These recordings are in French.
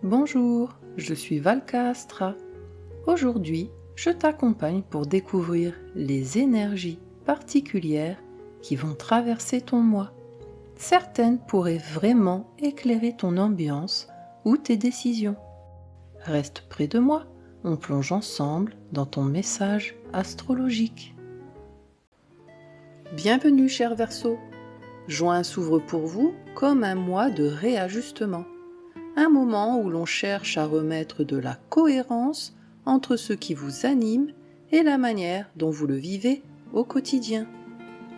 Bonjour, je suis Valka Astra. Aujourd'hui, je t'accompagne pour découvrir les énergies particulières qui vont traverser ton moi. Certaines pourraient vraiment éclairer ton ambiance ou tes décisions. Reste près de moi, on plonge ensemble dans ton message astrologique. Bienvenue cher Verseau. Juin s'ouvre pour vous comme un mois de réajustement. Un moment où l'on cherche à remettre de la cohérence entre ce qui vous anime et la manière dont vous le vivez au quotidien.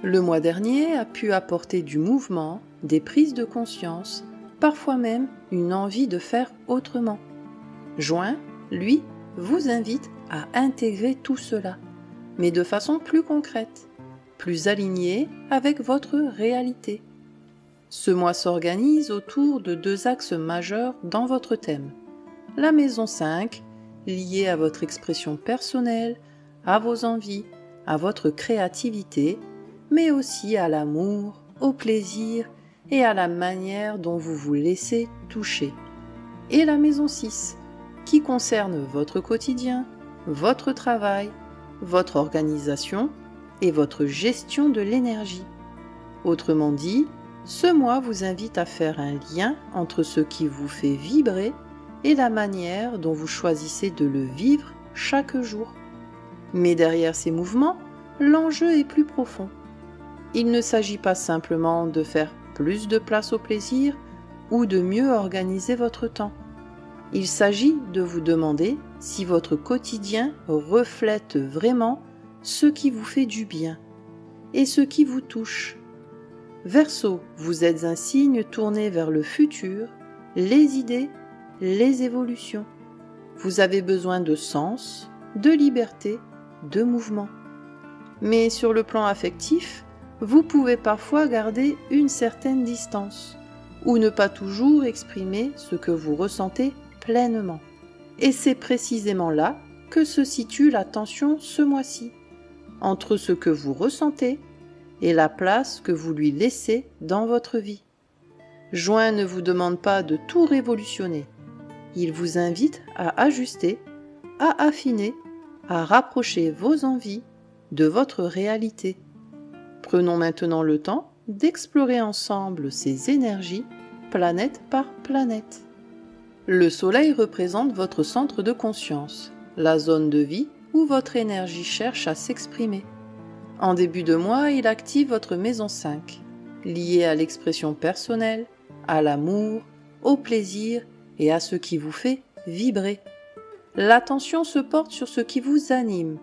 Le mois dernier a pu apporter du mouvement, des prises de conscience, parfois même une envie de faire autrement. Juin, lui, vous invite à intégrer tout cela, mais de façon plus concrète, plus alignée avec votre réalité. Ce mois s'organise autour de 2 axes majeurs dans votre thème. La maison 5, liée à votre expression personnelle, à vos envies, à votre créativité, mais aussi à l'amour, au plaisir et à la manière dont vous vous laissez toucher. Et la maison 6, qui concerne votre quotidien, votre travail, votre organisation et votre gestion de l'énergie. Autrement dit, ce mois vous invite à faire un lien entre ce qui vous fait vibrer et la manière dont vous choisissez de le vivre chaque jour. Mais derrière ces mouvements, l'enjeu est plus profond. Il ne s'agit pas simplement de faire plus de place au plaisir ou de mieux organiser votre temps. Il s'agit de vous demander si votre quotidien reflète vraiment ce qui vous fait du bien et ce qui vous touche. Verseau, vous êtes un signe tourné vers le futur, les idées, les évolutions. Vous avez besoin de sens, de liberté, de mouvement. Mais sur le plan affectif, vous pouvez parfois garder une certaine distance ou ne pas toujours exprimer ce que vous ressentez pleinement. Et c'est précisément là que se situe la tension ce mois-ci, entre ce que vous ressentez et la place que vous lui laissez dans votre vie. Juin ne vous demande pas de tout révolutionner. Il vous invite à ajuster, à affiner, à rapprocher vos envies de votre réalité. Prenons maintenant le temps d'explorer ensemble ces énergies, planète par planète. Le Soleil représente votre centre de conscience, la zone de vie où votre énergie cherche à s'exprimer. En début de mois, il active votre maison 5, liée à l'expression personnelle, à l'amour, au plaisir et à ce qui vous fait vibrer. L'attention se porte sur ce qui vous anime,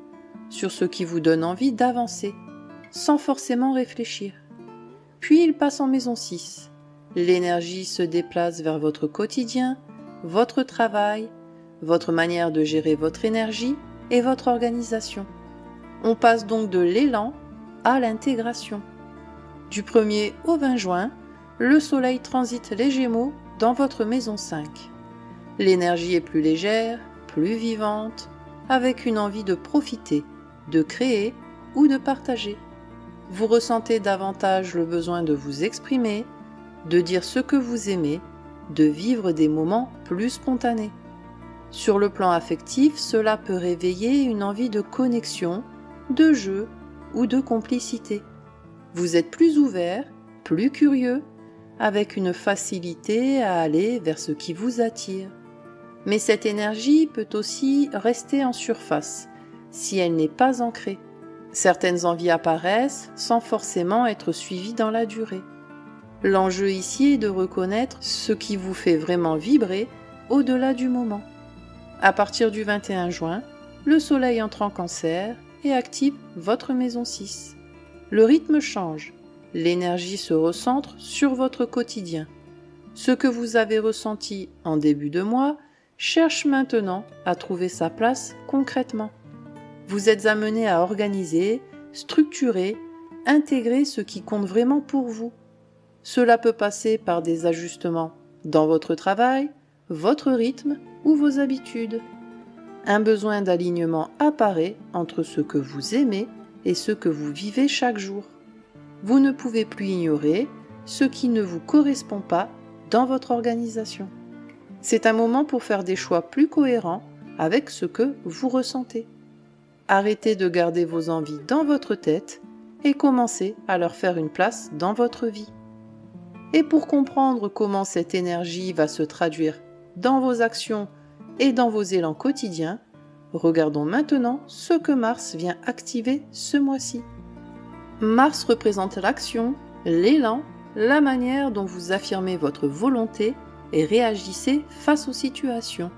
sur ce qui vous donne envie d'avancer, sans forcément réfléchir. Puis il passe en maison 6. L'énergie se déplace vers votre quotidien, votre travail, votre manière de gérer votre énergie et votre organisation. On passe donc de l'élan à l'intégration. Du 1er au 20 juin, le Soleil transite les Gémeaux dans votre maison 5. L'énergie est plus légère, plus vivante, avec une envie de profiter, de créer ou de partager. Vous ressentez davantage le besoin de vous exprimer, de dire ce que vous aimez, de vivre des moments plus spontanés. Sur le plan affectif, cela peut réveiller une envie de connexion, de jeu ou de complicité. Vous êtes plus ouvert, plus curieux, avec une facilité à aller vers ce qui vous attire. Mais cette énergie peut aussi rester en surface, si elle n'est pas ancrée. Certaines envies apparaissent sans forcément être suivies dans la durée. L'enjeu ici est de reconnaître ce qui vous fait vraiment vibrer au-delà du moment. À partir du 21 juin, le Soleil entre en Cancer et active votre maison 6. Le rythme change, l'énergie se recentre sur votre quotidien. Ce que vous avez ressenti en début de mois cherche maintenant à trouver sa place concrètement. Vous êtes amené à organiser, structurer, intégrer ce qui compte vraiment pour vous. Cela peut passer par des ajustements dans votre travail, votre rythme ou vos habitudes. Un besoin d'alignement apparaît entre ce que vous aimez et ce que vous vivez chaque jour. Vous ne pouvez plus ignorer ce qui ne vous correspond pas dans votre organisation. C'est un moment pour faire des choix plus cohérents avec ce que vous ressentez. Arrêtez de garder vos envies dans votre tête et commencez à leur faire une place dans votre vie. Et pour comprendre comment cette énergie va se traduire dans vos actions et dans vos élans quotidiens, regardons maintenant ce que Mars vient activer ce mois-ci. Mars représente l'action, l'élan, la manière dont vous affirmez votre volonté et réagissez face aux situations.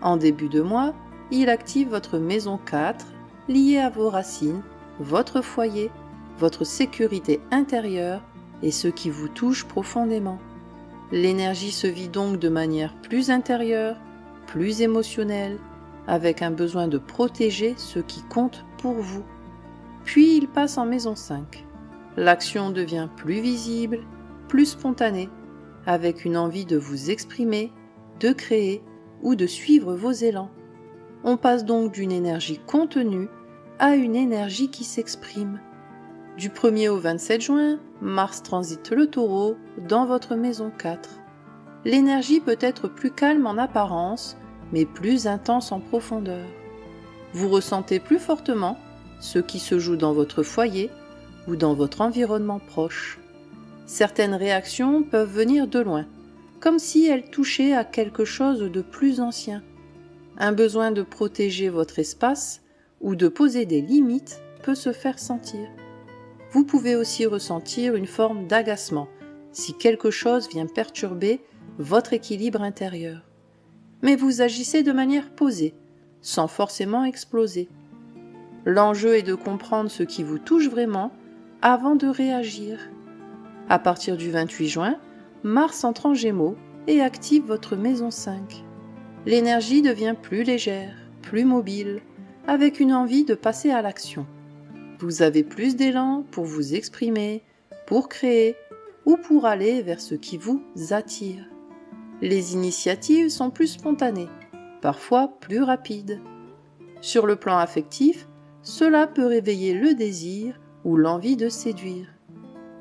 En début de mois, il active votre maison 4, liée à vos racines, votre foyer, votre sécurité intérieure et ce qui vous touche profondément. L'énergie se vit donc de manière plus intérieure, plus émotionnelle, avec un besoin de protéger ce qui compte pour vous. Puis il passe en maison 5. L'action devient plus visible, plus spontanée, avec une envie de vous exprimer, de créer ou de suivre vos élans. On passe donc d'une énergie contenue à une énergie qui s'exprime. Du 1er au 27 juin, Mars transite le Taureau dans votre maison 4. L'énergie peut être plus calme en apparence, mais plus intense en profondeur. Vous ressentez plus fortement ce qui se joue dans votre foyer ou dans votre environnement proche. Certaines réactions peuvent venir de loin, comme si elles touchaient à quelque chose de plus ancien. Un besoin de protéger votre espace ou de poser des limites peut se faire sentir. Vous pouvez aussi ressentir une forme d'agacement si quelque chose vient perturber votre équilibre intérieur. Mais vous agissez de manière posée, sans forcément exploser. L'enjeu est de comprendre ce qui vous touche vraiment avant de réagir. À partir du 28 juin, Mars entre en Gémeaux et active votre maison 5. L'énergie devient plus légère, plus mobile, avec une envie de passer à l'action. Vous avez plus d'élan pour vous exprimer, pour créer ou pour aller vers ce qui vous attire. Les initiatives sont plus spontanées, parfois plus rapides. Sur le plan affectif, cela peut réveiller le désir ou l'envie de séduire.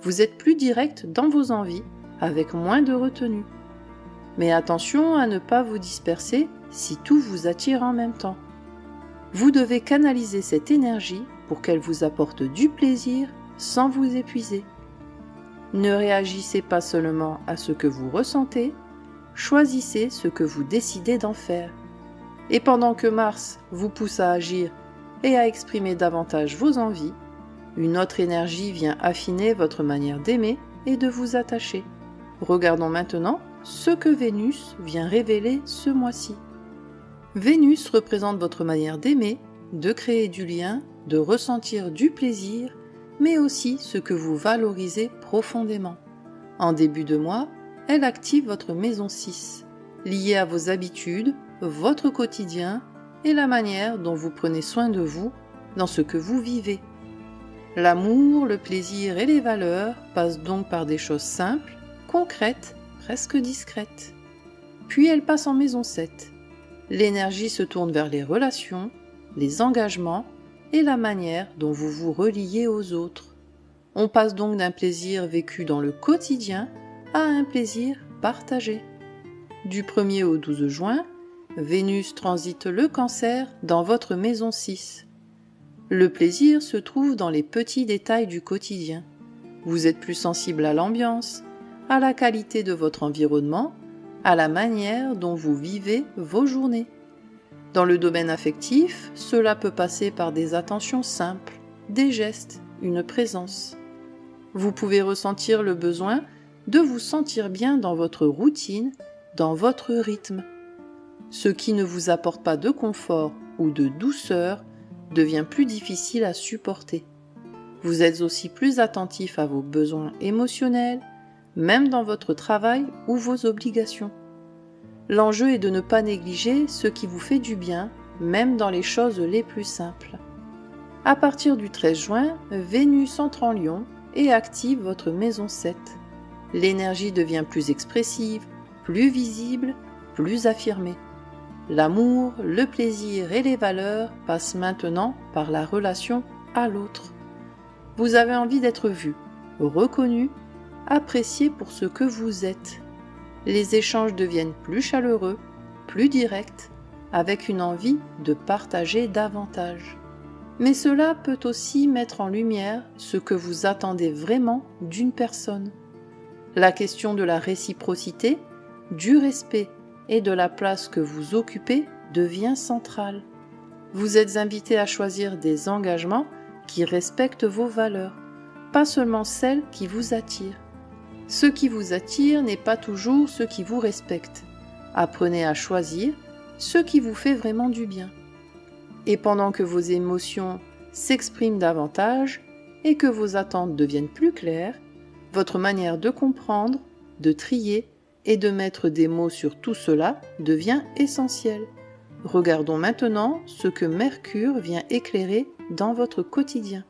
Vous êtes plus direct dans vos envies, avec moins de retenue. Mais attention à ne pas vous disperser si tout vous attire en même temps. Vous devez canaliser cette énergie pour qu'elle vous apporte du plaisir sans vous épuiser. Ne réagissez pas seulement à ce que vous ressentez, choisissez ce que vous décidez d'en faire. Et pendant que Mars vous pousse à agir et à exprimer davantage vos envies, une autre énergie vient affiner votre manière d'aimer et de vous attacher. Regardons maintenant ce que Vénus vient révéler ce mois-ci. Vénus représente votre manière d'aimer, de créer du lien, de ressentir du plaisir, mais aussi ce que vous valorisez profondément. En début de mois, elle active votre maison 6, liée à vos habitudes, votre quotidien et la manière dont vous prenez soin de vous dans ce que vous vivez. L'amour, le plaisir et les valeurs passent donc par des choses simples, concrètes, presque discrètes. Puis elle passe en maison 7. L'énergie se tourne vers les relations, les engagements et la manière dont vous vous reliez aux autres. On passe donc d'un plaisir vécu dans le quotidien à un plaisir partagé. Du 1er au 12 juin, Vénus transite le Cancer dans votre maison 6. Le plaisir se trouve dans les petits détails du quotidien. Vous êtes plus sensible à l'ambiance, à la qualité de votre environnement, à la manière dont vous vivez vos journées. Dans le domaine affectif, cela peut passer par des attentions simples, des gestes, une présence. Vous pouvez ressentir le besoin de vous sentir bien dans votre routine, dans votre rythme. Ce qui ne vous apporte pas de confort ou de douceur devient plus difficile à supporter. Vous êtes aussi plus attentif à vos besoins émotionnels, même dans votre travail ou vos obligations. L'enjeu est de ne pas négliger ce qui vous fait du bien, même dans les choses les plus simples. À partir du 13 juin, Vénus entre en Lion et active votre maison 7. L'énergie devient plus expressive, plus visible, plus affirmée. L'amour, le plaisir et les valeurs passent maintenant par la relation à l'autre. Vous avez envie d'être vu, reconnu, apprécié pour ce que vous êtes. Les échanges deviennent plus chaleureux, plus directs, avec une envie de partager davantage. Mais cela peut aussi mettre en lumière ce que vous attendez vraiment d'une personne. La question de la réciprocité, du respect et de la place que vous occupez devient centrale. Vous êtes invité à choisir des engagements qui respectent vos valeurs, pas seulement celles qui vous attirent. Ce qui vous attire n'est pas toujours ce qui vous respecte. Apprenez à choisir ce qui vous fait vraiment du bien. Et pendant que vos émotions s'expriment davantage et que vos attentes deviennent plus claires, votre manière de comprendre, de trier et de mettre des mots sur tout cela devient essentielle. Regardons maintenant ce que Mercure vient éclairer dans votre quotidien.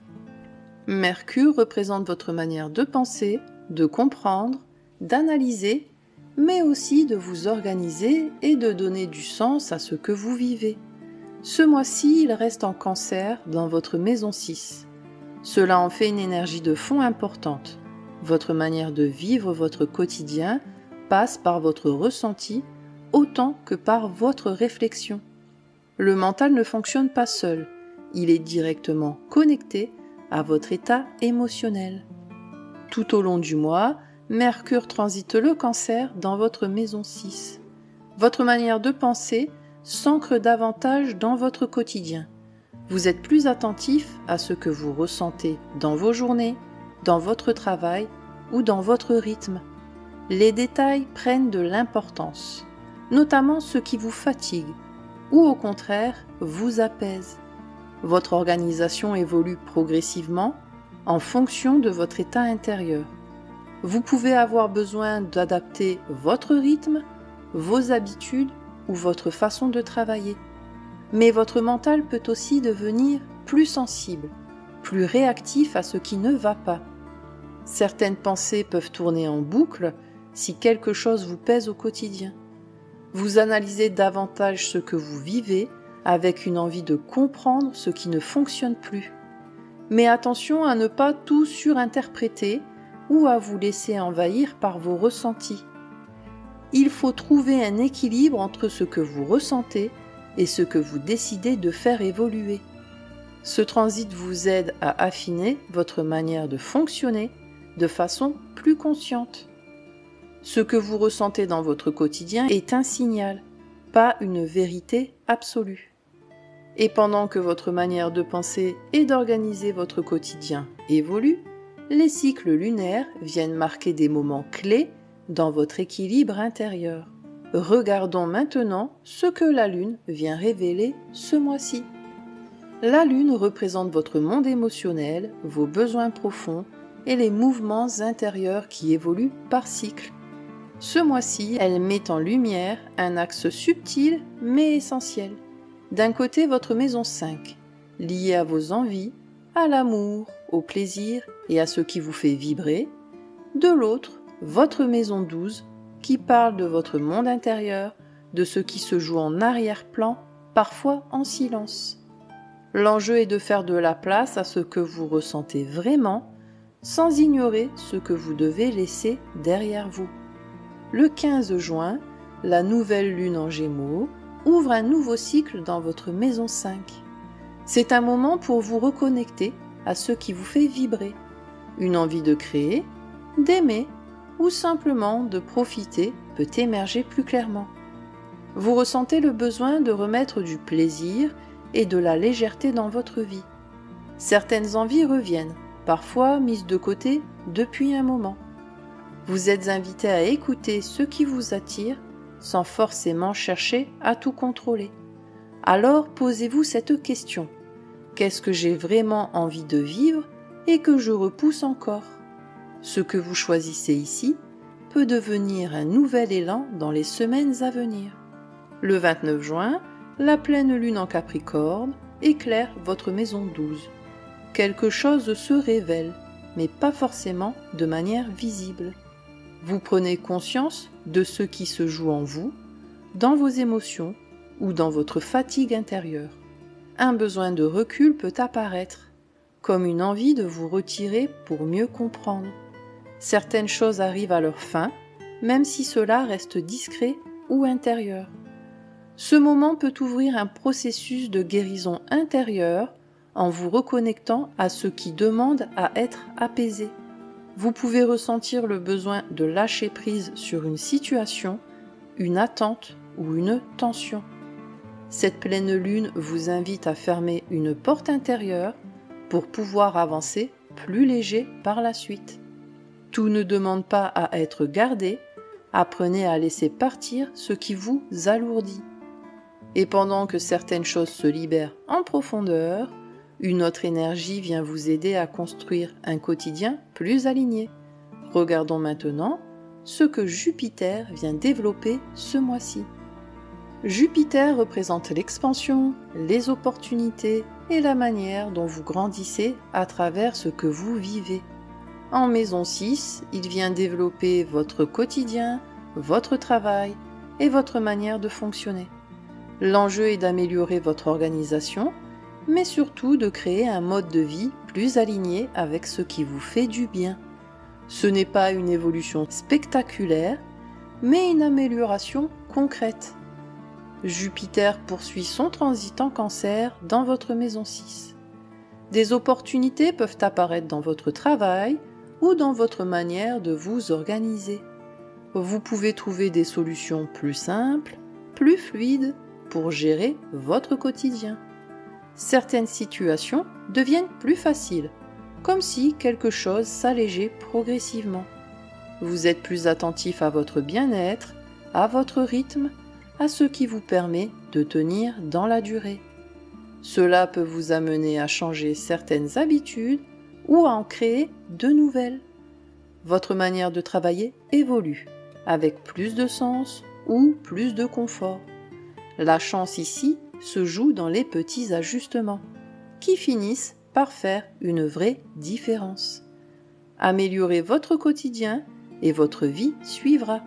Mercure représente votre manière de penser, de comprendre, d'analyser, mais aussi de vous organiser et de donner du sens à ce que vous vivez. Ce mois-ci, il reste en Cancer dans votre maison 6. Cela en fait une énergie de fond importante. Votre manière de vivre votre quotidien passe par votre ressenti autant que par votre réflexion. Le mental ne fonctionne pas seul, il est directement connecté à votre état émotionnel. Tout au long du mois, Mercure transite le Cancer dans votre maison 6. Votre manière de penser s'ancre davantage dans votre quotidien. Vous êtes plus attentif à ce que vous ressentez dans vos journées, dans votre travail ou dans votre rythme. Les détails prennent de l'importance, notamment ceux qui vous fatiguent ou au contraire vous apaisent. Votre organisation évolue progressivement en fonction de votre état intérieur. Vous pouvez avoir besoin d'adapter votre rythme, vos habitudes ou votre façon de travailler. Mais votre mental peut aussi devenir plus sensible, plus réactif à ce qui ne va pas. Certaines pensées peuvent tourner en boucle si quelque chose vous pèse au quotidien. Vous analysez davantage ce que vous vivez avec une envie de comprendre ce qui ne fonctionne plus. Mais attention à ne pas tout surinterpréter ou à vous laisser envahir par vos ressentis. Il faut trouver un équilibre entre ce que vous ressentez et ce que vous décidez de faire évoluer. Ce transit vous aide à affiner votre manière de fonctionner de façon plus consciente. Ce que vous ressentez dans votre quotidien est un signal, pas une vérité absolue. Et pendant que votre manière de penser et d'organiser votre quotidien évolue, les cycles lunaires viennent marquer des moments clés dans votre équilibre intérieur. Regardons maintenant ce que la Lune vient révéler ce mois-ci. La Lune représente votre monde émotionnel, vos besoins profonds et les mouvements intérieurs qui évoluent par cycle. Ce mois-ci, elle met en lumière un axe subtil mais essentiel. D'un côté, votre maison 5, liée à vos envies, à l'amour, au plaisir et à ce qui vous fait vibrer. De l'autre, votre maison 12, qui parle de votre monde intérieur, de ce qui se joue en arrière-plan, parfois en silence. L'enjeu est de faire de la place à ce que vous ressentez vraiment, sans ignorer ce que vous devez laisser derrière vous. Le 15 juin, la nouvelle lune en Gémeaux ouvre un nouveau cycle dans votre maison 5. C'est un moment pour vous reconnecter à ce qui vous fait vibrer. Une envie de créer, d'aimer ou simplement de profiter peut émerger plus clairement. Vous ressentez le besoin de remettre du plaisir et de la légèreté dans votre vie. Certaines envies reviennent, parfois mises de côté depuis un moment. Vous êtes invité à écouter ce qui vous attire sans forcément chercher à tout contrôler. Alors posez-vous cette question. Qu'est-ce que j'ai vraiment envie de vivre et que je repousse encore ? Ce que vous choisissez ici peut devenir un nouvel élan dans les semaines à venir. Le 29 juin, la pleine lune en Capricorne éclaire votre maison 12. Quelque chose se révèle, mais pas forcément de manière visible. Vous prenez conscience de ce qui se joue en vous, dans vos émotions ou dans votre fatigue intérieure. Un besoin de recul peut apparaître, comme une envie de vous retirer pour mieux comprendre. Certaines choses arrivent à leur fin, même si cela reste discret ou intérieur. Ce moment peut ouvrir un processus de guérison intérieure en vous reconnectant à ce qui demande à être apaisé. Vous pouvez ressentir le besoin de lâcher prise sur une situation, une attente ou une tension. Cette pleine lune vous invite à fermer une porte intérieure pour pouvoir avancer plus léger par la suite. Tout ne demande pas à être gardé, apprenez à laisser partir ce qui vous alourdit. Et pendant que certaines choses se libèrent en profondeur, une autre énergie vient vous aider à construire un quotidien plus aligné. Regardons maintenant ce que Jupiter vient développer ce mois-ci. Jupiter représente l'expansion, les opportunités et la manière dont vous grandissez à travers ce que vous vivez. En maison 6, il vient développer votre quotidien, votre travail et votre manière de fonctionner. L'enjeu est d'améliorer votre organisation, mais surtout de créer un mode de vie plus aligné avec ce qui vous fait du bien. Ce n'est pas une évolution spectaculaire, mais une amélioration concrète. Jupiter poursuit son transit en Cancer dans votre maison 6. Des opportunités peuvent apparaître dans votre travail ou dans votre manière de vous organiser. Vous pouvez trouver des solutions plus simples, plus fluides pour gérer votre quotidien. Certaines situations deviennent plus faciles, comme si quelque chose s'allégeait progressivement. Vous êtes plus attentif à votre bien-être, à votre rythme, à ce qui vous permet de tenir dans la durée. Cela peut vous amener à changer certaines habitudes ou à en créer de nouvelles. Votre manière de travailler évolue, avec plus de sens ou plus de confort. La chance ici se joue dans les petits ajustements, qui finissent par faire une vraie différence. Améliorez votre quotidien et votre vie suivra.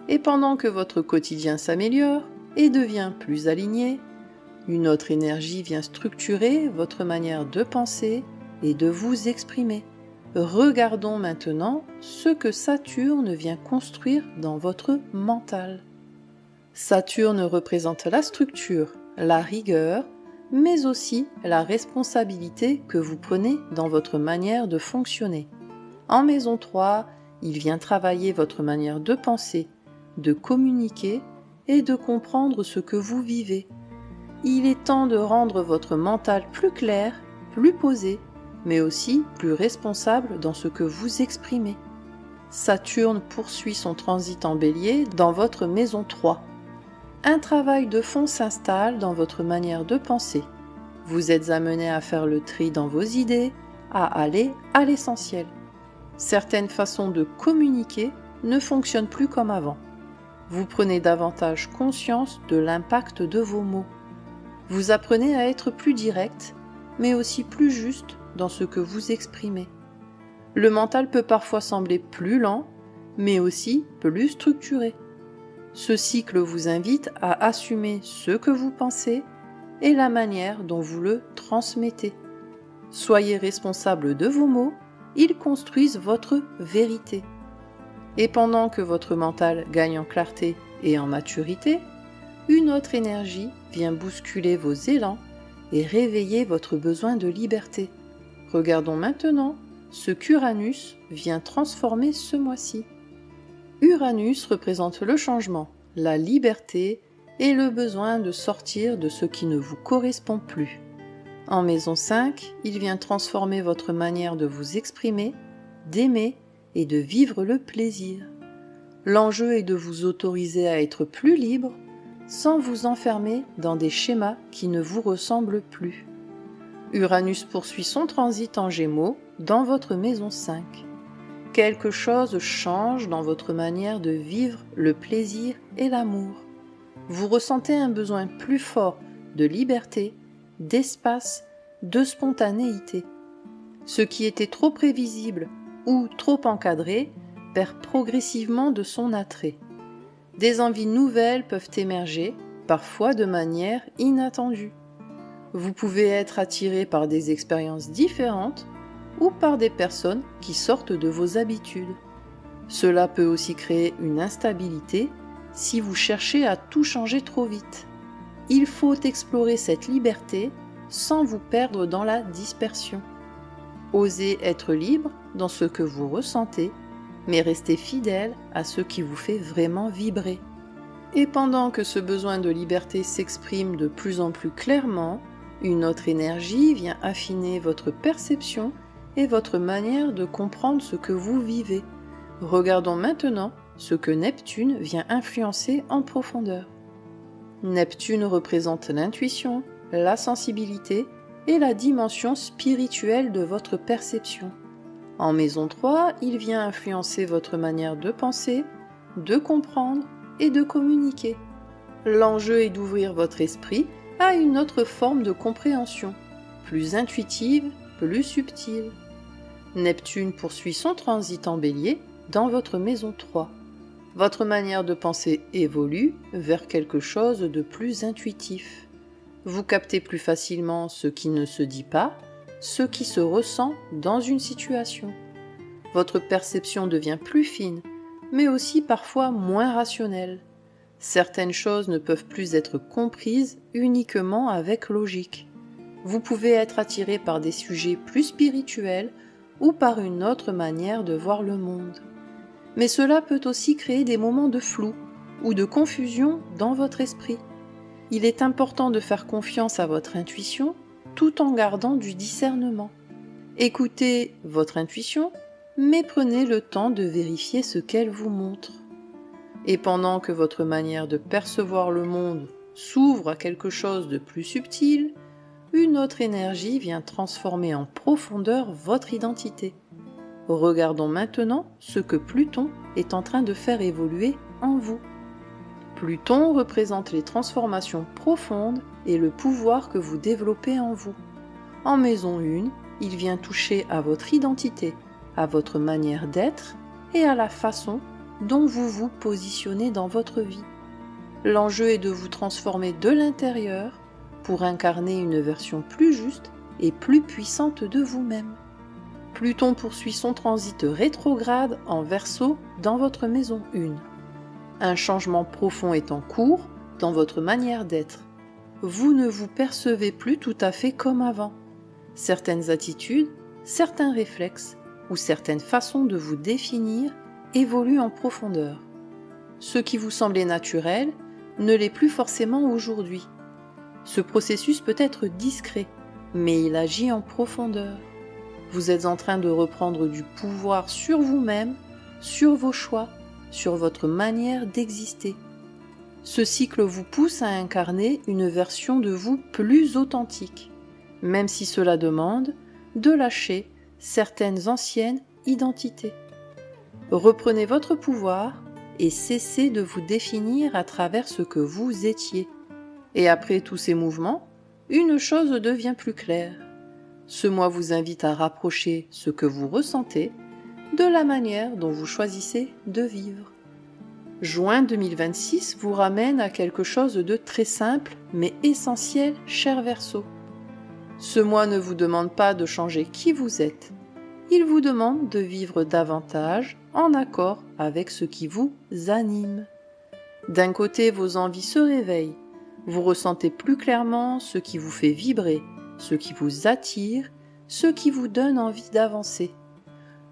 Et pendant que votre quotidien s'améliore et devient plus aligné, une autre énergie vient structurer votre manière de penser et de vous exprimer. Regardons maintenant ce que Saturne vient construire dans votre mental. Saturne représente la structure, la rigueur, mais aussi la responsabilité que vous prenez dans votre manière de fonctionner. En maison 3, il vient travailler votre manière de penser, de communiquer et de comprendre ce que vous vivez. Il est temps de rendre votre mental plus clair, plus posé, mais aussi plus responsable dans ce que vous exprimez. Saturne poursuit son transit en Bélier dans votre maison 3. Un travail de fond s'installe dans votre manière de penser. Vous êtes amené à faire le tri dans vos idées, à aller à l'essentiel. Certaines façons de communiquer ne fonctionnent plus comme avant. Vous prenez davantage conscience de l'impact de vos mots. Vous apprenez à être plus direct, mais aussi plus juste dans ce que vous exprimez. Le mental peut parfois sembler plus lent, mais aussi plus structuré. Ce cycle vous invite à assumer ce que vous pensez et la manière dont vous le transmettez. Soyez responsable de vos mots, ils construisent votre vérité. Et pendant que votre mental gagne en clarté et en maturité, une autre énergie vient bousculer vos élans et réveiller votre besoin de liberté. Regardons maintenant ce qu'Uranus vient transformer ce mois-ci. Uranus représente le changement, la liberté et le besoin de sortir de ce qui ne vous correspond plus. En maison 5, il vient transformer votre manière de vous exprimer, d'aimer et de vivre le plaisir. L'enjeu est de vous autoriser à être plus libre sans vous enfermer dans des schémas qui ne vous ressemblent plus. Uranus poursuit son transit en Gémeaux dans votre maison 5. Quelque chose change dans votre manière de vivre le plaisir et l'amour. Vous ressentez un besoin plus fort de liberté, d'espace, de spontanéité. Ce qui était trop prévisible ou trop encadré perd progressivement de son attrait. Des envies nouvelles peuvent émerger, parfois de manière inattendue. Vous pouvez être attiré par des expériences différentes ou par des personnes qui sortent de vos habitudes. Cela peut aussi créer une instabilité si vous cherchez à tout changer trop vite. Il faut explorer cette liberté sans vous perdre dans la dispersion. Osez être libre dans ce que vous ressentez, mais restez fidèle à ce qui vous fait vraiment vibrer. Et pendant que ce besoin de liberté s'exprime de plus en plus clairement, une autre énergie vient affiner votre perception et votre manière de comprendre ce que vous vivez. Regardons maintenant ce que Neptune vient influencer en profondeur. Neptune représente l'intuition, la sensibilité et la dimension spirituelle de votre perception. En maison 3, il vient influencer votre manière de penser, de comprendre et de communiquer. L'enjeu est d'ouvrir votre esprit à une autre forme de compréhension, plus intuitive, plus subtile. Neptune poursuit son transit en Bélier dans votre maison 3. Votre manière de penser évolue vers quelque chose de plus intuitif. Vous captez plus facilement ce qui ne se dit pas, ce qui se ressent dans une situation. Votre perception devient plus fine, mais aussi parfois moins rationnelle. Certaines choses ne peuvent plus être comprises uniquement avec logique. Vous pouvez être attiré par des sujets plus spirituels ou par une autre manière de voir le monde. Mais cela peut aussi créer des moments de flou ou de confusion dans votre esprit. Il est important de faire confiance à votre intuition tout en gardant du discernement. Écoutez votre intuition, mais prenez le temps de vérifier ce qu'elle vous montre. Et pendant que votre manière de percevoir le monde s'ouvre à quelque chose de plus subtil, une autre énergie vient transformer en profondeur votre identité. Regardons maintenant ce que Pluton est en train de faire évoluer en vous. Pluton représente les transformations profondes et le pouvoir que vous développez en vous. En maison 1, il vient toucher à votre identité, à votre manière d'être et à la façon dont vous vous positionnez dans votre vie. L'enjeu est de vous transformer de l'intérieur pour incarner une version plus juste et plus puissante de vous-même. Pluton poursuit son transit rétrograde en Verseau dans votre maison 1. Un changement profond est en cours dans votre manière d'être. Vous ne vous percevez plus tout à fait comme avant. Certaines attitudes, certains réflexes ou certaines façons de vous définir évoluent en profondeur. Ce qui vous semblait naturel ne l'est plus forcément aujourd'hui. Ce processus peut être discret, mais il agit en profondeur. Vous êtes en train de reprendre du pouvoir sur vous-même, sur vos choix, sur votre manière d'exister. Ce cycle vous pousse à incarner une version de vous plus authentique, même si cela demande de lâcher certaines anciennes identités. Reprenez votre pouvoir et cessez de vous définir à travers ce que vous étiez. Et après tous ces mouvements, une chose devient plus claire. Ce mois vous invite à rapprocher ce que vous ressentez de la manière dont vous choisissez de vivre. Juin 2026 vous ramène à quelque chose de très simple mais essentiel, cher Verseau. Ce mois ne vous demande pas de changer qui vous êtes. Il vous demande de vivre davantage en accord avec ce qui vous anime. D'un côté, vos envies se réveillent. Vous ressentez plus clairement ce qui vous fait vibrer, ce qui vous attire, ce qui vous donne envie d'avancer.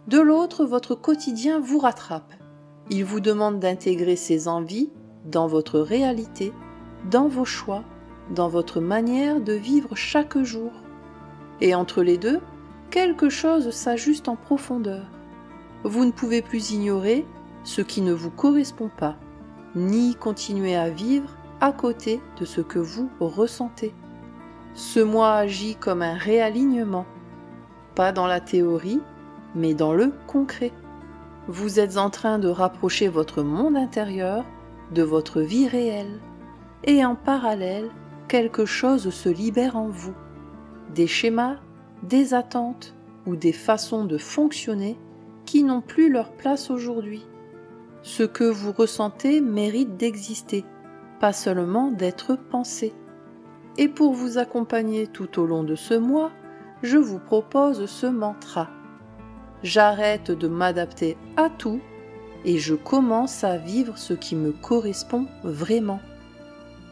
De l'autre, votre quotidien vous rattrape. Il vous demande d'intégrer ces envies dans votre réalité, dans vos choix, dans votre manière de vivre chaque jour. Et entre les deux, quelque chose s'ajuste en profondeur. Vous ne pouvez plus ignorer ce qui ne vous correspond pas, ni continuer à vivre à côté de ce que vous ressentez. Ce mois agit comme un réalignement, pas dans la théorie, mais dans le concret. Vous êtes en train de rapprocher votre monde intérieur de votre vie réelle, et en parallèle, quelque chose se libère en vous. Des schémas, des attentes ou des façons de fonctionner qui n'ont plus leur place aujourd'hui. Ce que vous ressentez mérite d'exister, pas seulement d'être pensé. Et pour vous accompagner tout au long de ce mois, je vous propose ce mantra. J'arrête de m'adapter à tout et je commence à vivre ce qui me correspond vraiment.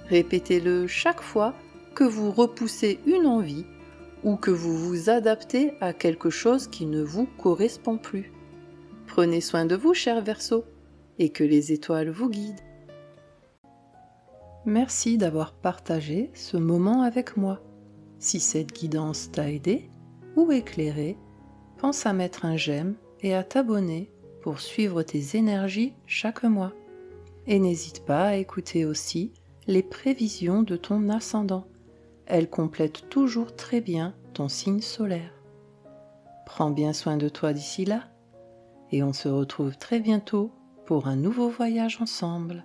Répétez-le chaque fois que vous repoussez une envie ou que vous vous adaptez à quelque chose qui ne vous correspond plus. Prenez soin de vous, cher Verseau, et que les étoiles vous guident. Merci d'avoir partagé ce moment avec moi. Si cette guidance t'a aidé ou éclairé, pense à mettre un j'aime et à t'abonner pour suivre tes énergies chaque mois. Et n'hésite pas à écouter aussi les prévisions de ton ascendant. Elles complètent toujours très bien ton signe solaire. Prends bien soin de toi d'ici là, et on se retrouve très bientôt pour un nouveau voyage ensemble.